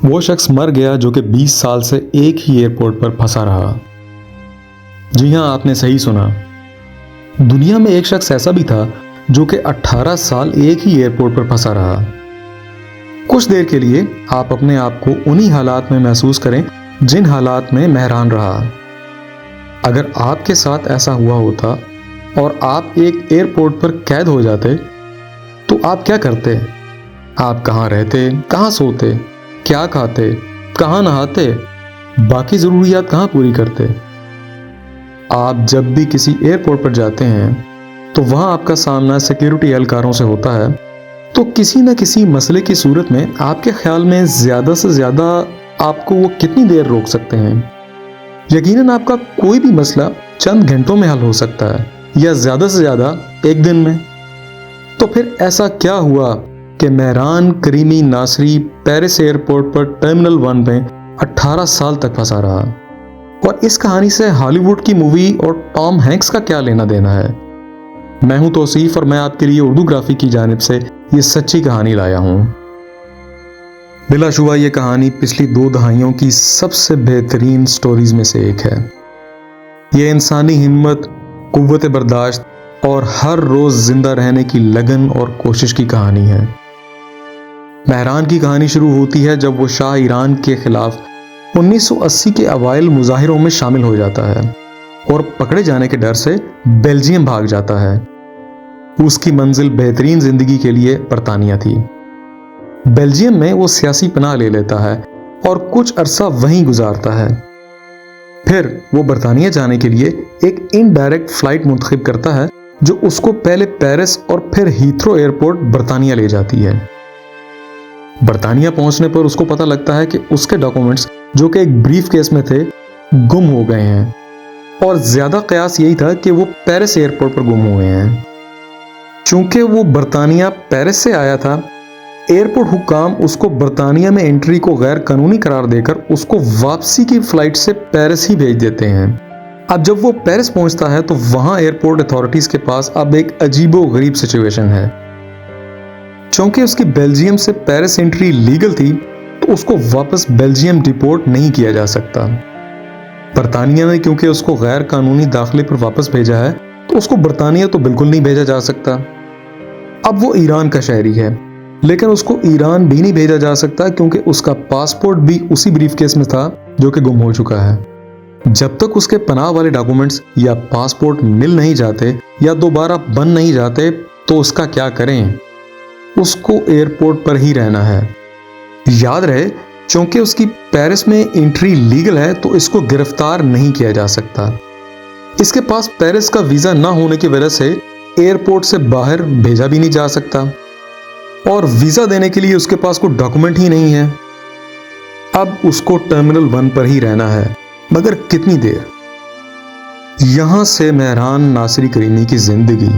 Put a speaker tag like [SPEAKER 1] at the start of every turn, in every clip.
[SPEAKER 1] वो शख्स मर गया जो कि 20 साल से एक ही एयरपोर्ट पर फंसा रहा। जी हां, आपने सही सुना। दुनिया में एक शख्स ऐसा भी था जो कि 18 साल एक ही एयरपोर्ट पर फंसा रहा। कुछ देर के लिए आप अपने आप को उन्हीं हालात में महसूस करें जिन हालात में मेहरान रहा। अगर आपके साथ ऐसा हुआ होता और आप एक एयरपोर्ट पर कैद हो जाते तो आप क्या करते? आप कहाँ रहते, कहाँ सोते, क्या खाते, कहाँ नहाते, बाकी ज़रूरियात कहाँ पूरी करते? आप जब भी किसी एयरपोर्ट पर जाते हैं तो वहाँ आपका सामना सिक्योरिटी एहलकारों से होता है, तो किसी न किसी मसले की सूरत में आपके ख्याल में ज़्यादा से ज़्यादा आपको वो कितनी देर रोक सकते हैं? यकीनन आपका कोई भी मसला चंद घंटों में हल हो सकता है या ज़्यादा से ज़्यादा एक दिन में। तो फिर ऐसा क्या हुआ कि मेहरान करीमी नासरी पेरिस एयरपोर्ट पर टर्मिनल 1 में 18 साल तक फंसा रहा? और इस कहानी से हॉलीवुड की मूवी और टॉम हैंक्स का क्या लेना देना है? मैं हूं तौसीफ और मैं आपके लिए उर्दू ग्राफी की जानिब से ये सच्ची कहानी लाया हूं। बिलाशुबा ये कहानी पिछली 2 दहाइयों की सबसे बेहतरीन स्टोरीज में से एक है। ये इंसानी हिम्मत, कुव्वत बर्दाश्त और हर रोज जिंदा रहने की लगन और कोशिश की कहानी है। मेहरान की कहानी शुरू होती है जब वो शाह ईरान के खिलाफ 1980 के अवाइल मुजाहिरों में शामिल हो जाता है और पकड़े जाने के डर से बेल्जियम भाग जाता है। उसकी मंजिल बेहतरीन जिंदगी के लिए बरतानिया थी। बेल्जियम में वो सियासी पनाह ले लेता है और कुछ अरसा वहीं गुजारता है। फिर वो बरतानिया जाने के लिए एक इनडायरेक्ट फ्लाइट मुंतखब करता है जो उसको पहले पेरिस और फिर हीथ्रो एयरपोर्ट बरतानिया ले जाती है। बरतानिया पहुंचने पर उसको पता लगता है कि उसके डॉक्यूमेंट्स जो कि एक ब्रीफ केस में थे गुम हो गए हैं और ज्यादा कयास यही था कि वो पेरिस एयरपोर्ट पर गुम हुए हैं। चूंकि वो बरतानिया पेरिस से आया था, एयरपोर्ट हुक्काम उसको बरतानिया में एंट्री को गैर कानूनी करार देकर उसको वापसी की फ्लाइट से पेरिस ही भेज देते हैं। अब जब वो पेरिस पहुंचता है तो वहां एयरपोर्ट अथॉरिटीज के पास अब एक अजीबो गरीब सिचुएशन है। चूंकि उसकी बेल्जियम से पेरिस एंट्री लीगल थी तो उसको वापस बेल्जियम डिपोर्ट नहीं किया जा सकता। बरतानिया ने क्योंकि उसको गैर कानूनी दाखिले पर वापस भेजा है तो उसको बरतानिया तो बिल्कुल नहीं भेजा जा सकता। अब वो ईरान का शहरी है, लेकिन उसको ईरान भी नहीं भेजा जा सकता क्योंकि उसका पासपोर्ट भी उसी ब्रीफकेस में था जो कि गुम हो चुका है। जब तक उसके पनाह वाले डॉक्यूमेंट्स या पासपोर्ट मिल नहीं जाते या दोबारा बन नहीं जाते तो उसका क्या करें? उसको एयरपोर्ट पर ही रहना है। याद रहे, चूंकि उसकी पेरिस में एंट्री लीगल है तो इसको गिरफ्तार नहीं किया जा सकता। इसके पास पेरिस का वीजा ना होने की वजह से एयरपोर्ट से बाहर भेजा भी नहीं जा सकता और वीजा देने के लिए उसके पास कोई डॉक्यूमेंट ही नहीं है। अब उसको टर्मिनल 1 पर ही रहना है, मगर कितनी देर? यहां से मेहरान नासरी करीमी की जिंदगी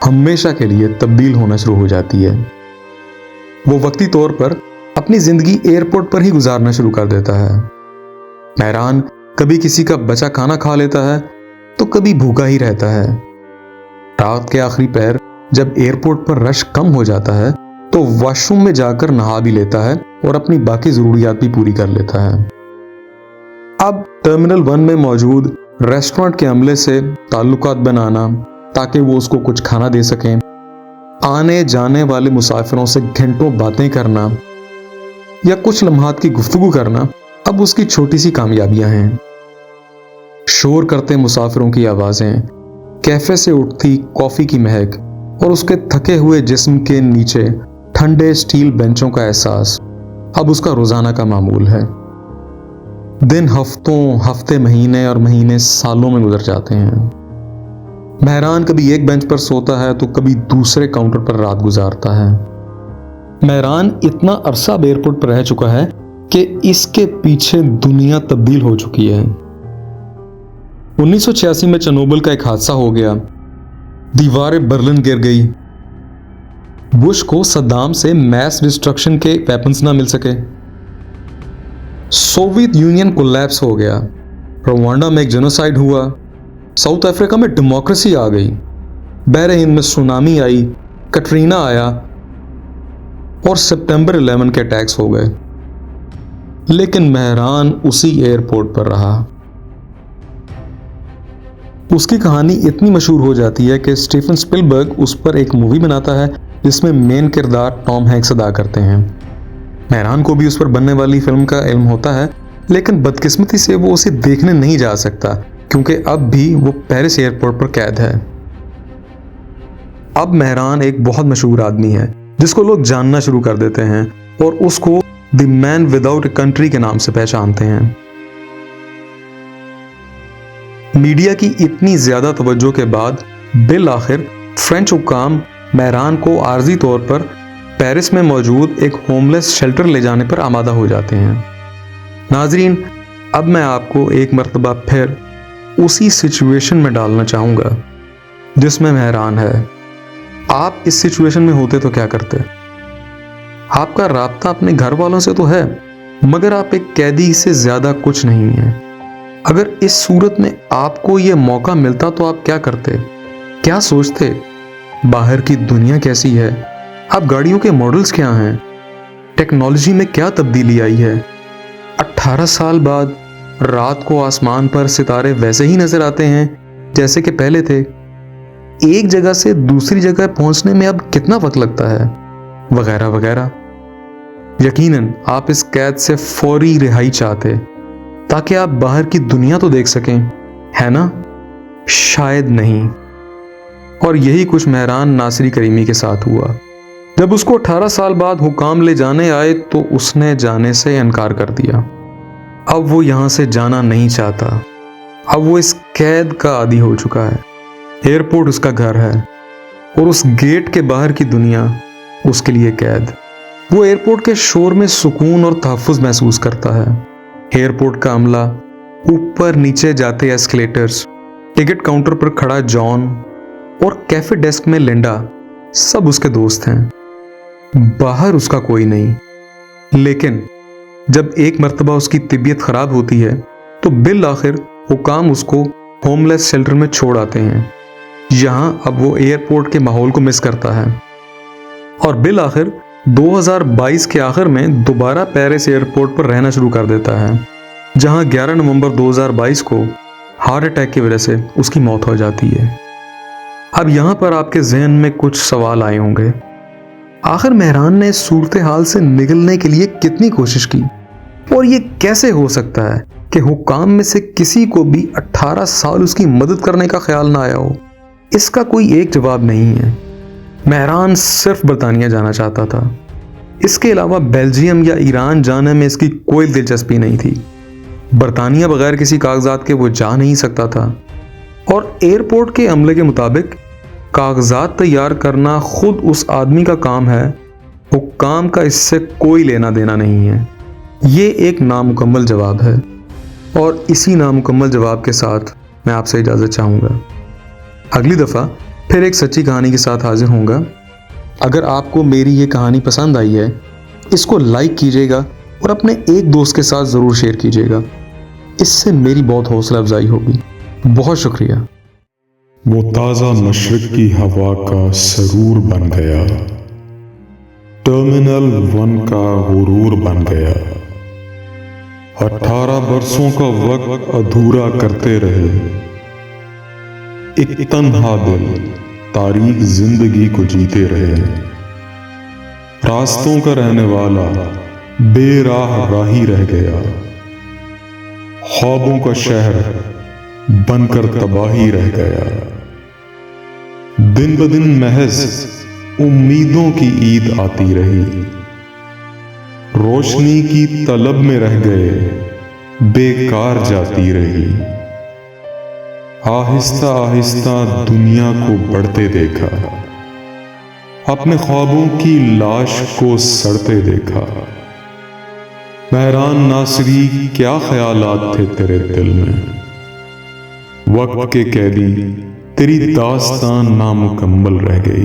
[SPEAKER 1] हमेशा के लिए तब्दील होना शुरू हो जाती है। वो वक्ती तौर पर अपनी जिंदगी एयरपोर्ट पर ही गुजारना शुरू कर देता है। मेहरान कभी किसी का बचा खाना खा लेता है तो कभी भूखा ही रहता है। रात के आखिरी पहर जब एयरपोर्ट पर रश कम हो जाता है तो वॉशरूम में जाकर नहा भी लेता है और अपनी बाकी जरूरियात भी पूरी कर लेता है। अब टर्मिनल 1 में मौजूद रेस्टोरेंट के अमले से ताल्लुकात बनाना ताकि वो उसको कुछ खाना दे सकें, आने जाने वाले मुसाफिरों से घंटों बातें करना या कुछ लम्हात की गुफ्तगू करना अब उसकी छोटी सी कामयाबियां हैं। शोर करते मुसाफिरों की आवाजें, कैफे से उठती कॉफी की महक और उसके थके हुए जिस्म के नीचे ठंडे स्टील बेंचों का एहसास अब उसका रोजाना का मामूल है। दिन हफ्तों, हफ्ते महीने और महीने सालों में गुजर जाते हैं। मेहरान कभी एक बेंच पर सोता है तो कभी दूसरे काउंटर पर रात गुजारता है। मेहरान इतना अरसा एयरपोर्ट पर रह चुका है कि इसके पीछे दुनिया तब्दील हो चुकी है। 1986 में चेरनोबिल का एक हादसा हो गया, दीवारें बर्लिन गिर गई, बुश को सद्दाम से मैस डिस्ट्रक्शन के वेपन्स ना मिल सके, सोवियत यूनियन कोलैप्स हो गया, रवांडा में एक जेनोसाइड हुआ, साउथ अफ्रीका में डेमोक्रेसी आ गई, बहरे हिंद में सुनामी आई, कटरीना आया और सितंबर 11 के अटैक्स हो गए, लेकिन मेहरान उसी एयरपोर्ट पर रहा। उसकी कहानी इतनी मशहूर हो जाती है कि स्टीफन स्पिलबर्ग उस पर एक मूवी बनाता है जिसमें मेन किरदार टॉम हैंक्स अदा करते हैं। मेहरान को भी उस पर बनने वाली फिल्म का इल्म होता है, लेकिन बदकिस्मती से वो उसे देखने नहीं जा सकता क्योंकि अब भी वो पेरिस एयरपोर्ट पर कैद है। अब मेहरान एक बहुत मशहूर आदमी है जिसको लोग जानना शुरू कर देते हैं और उसको the man without a country के नाम से पहचानते हैं। मीडिया की इतनी ज्यादा तवज्जो के बाद बिल आखिर फ्रेंच हुक्काम मेहरान को आर्जी तौर पर पेरिस में मौजूद एक होमलेस शेल्टर ले जाने पर आमादा हो जाते हैं। नाजरीन, अब मैं आपको एक मर्तबा फिर उसी सिचुएशन में डालना चाहूंगा जिसमें मेहरान है। आप इस सिचुएशन में होते तो क्या करते? आपका राब्ता अपने घर वालों से तो है, मगर आप एक कैदी से ज्यादा कुछ नहीं है। अगर इस सूरत में आपको यह मौका मिलता तो आप क्या करते? क्या सोचते? बाहर की दुनिया कैसी है? अब गाड़ियों के मॉडल्स क्या हैं? टेक्नोलॉजी में क्या तब्दीली आई है? 18 साल बाद रात को आसमान पर सितारे वैसे ही नजर आते हैं जैसे कि पहले थे। एक जगह से दूसरी जगह पहुंचने में अब कितना वक्त लगता है, वगैरह वगैरह। यकीनन आप इस कैद से फौरी रिहाई चाहते ताकि आप बाहर की दुनिया तो देख सकें, है ना? शायद नहीं। और यही कुछ मेहरान नासिरी करीमी के साथ हुआ। जब उसको 18 साल बाद हुकाम ले जाने आए तो उसने जाने से इनकार कर दिया। अब वो यहां से जाना नहीं चाहता। अब वो इस कैद का आदी हो चुका है। एयरपोर्ट उसका घर है और उस गेट के बाहर की दुनिया उसके लिए कैद। वो एयरपोर्ट के शोर में सुकून और तहफ़्फ़ुज़ महसूस करता है। एयरपोर्ट का अमला, ऊपर नीचे जाते एस्केलेटर्स, टिकट काउंटर पर खड़ा जॉन और कैफे डेस्क में लिंडा, सब उसके दोस्त हैं। बाहर उसका कोई नहीं। लेकिन जब एक मर्तबा उसकी तबीयत खराब होती है तो बिल आखिर हुकाम उसको होमलेस शेल्टर में छोड़ आते हैं। यहां अब वो एयरपोर्ट के माहौल को मिस करता है और बिल आखिर 2022 के आखिर में दोबारा पेरिस एयरपोर्ट पर रहना शुरू कर देता है, जहां 11 नवंबर 2022 को हार्ट अटैक की वजह से उसकी मौत हो जाती है। अब यहां पर आपके जहन में कुछ सवाल आए होंगे, आखिर मेहरान ने सूरत हाल से निकलने के लिए कितनी कोशिश की और ये कैसे हो सकता है कि हुक्काम में से किसी को भी 18 साल उसकी मदद करने का ख्याल ना आया हो? इसका कोई एक जवाब नहीं है। मेहरान सिर्फ बरतानिया जाना चाहता था। इसके अलावा बेल्जियम या ईरान जाने में इसकी कोई दिलचस्पी नहीं थी। बरतानिया बगैर किसी कागजात के वो जा नहीं सकता था और एयरपोर्ट के अमले के मुताबिक कागजात तैयार करना खुद उस आदमी का काम है। हुक्काम का इससे कोई लेना देना नहीं है। ये एक नामुकम्मल जवाब है और इसी नामुकम्मल जवाब के साथ मैं आपसे इजाज़त चाहूँगा। अगली दफ़ा फिर एक सच्ची कहानी के साथ हाजिर होऊंगा। अगर आपको मेरी ये कहानी पसंद आई है, इसको लाइक कीजिएगा और अपने एक दोस्त के साथ ज़रूर शेयर कीजिएगा। इससे मेरी बहुत हौसला अफजाई होगी। बहुत शुक्रिया।
[SPEAKER 2] वो ताज़ा मशरिक़ की हवा का सरूर बन गया, टर्मिनल 1 का गुरूर बन गया। 18 बरसों का वक्त अधूरा करते रहे, एक तन्हा दिल तारीख जिंदगी को जीते रहे। रास्तों का रहने वाला बेराह राही रह गया, ख्वाबों का शहर बनकर तबाही रह गया। दिन ब दिन महज उम्मीदों की ईद आती रही, रोशनी की तलब में रह गए बेकार जाती रही। आहिस्ता आहिस्ता दुनिया को बढ़ते देखा, अपने ख्वाबों की लाश को सड़ते देखा। मेहरान नासिरी, क्या ख्यालात थे तेरे दिल में? वक्त के कैदी, तेरी दास्तान नामुकम्मल रह गई।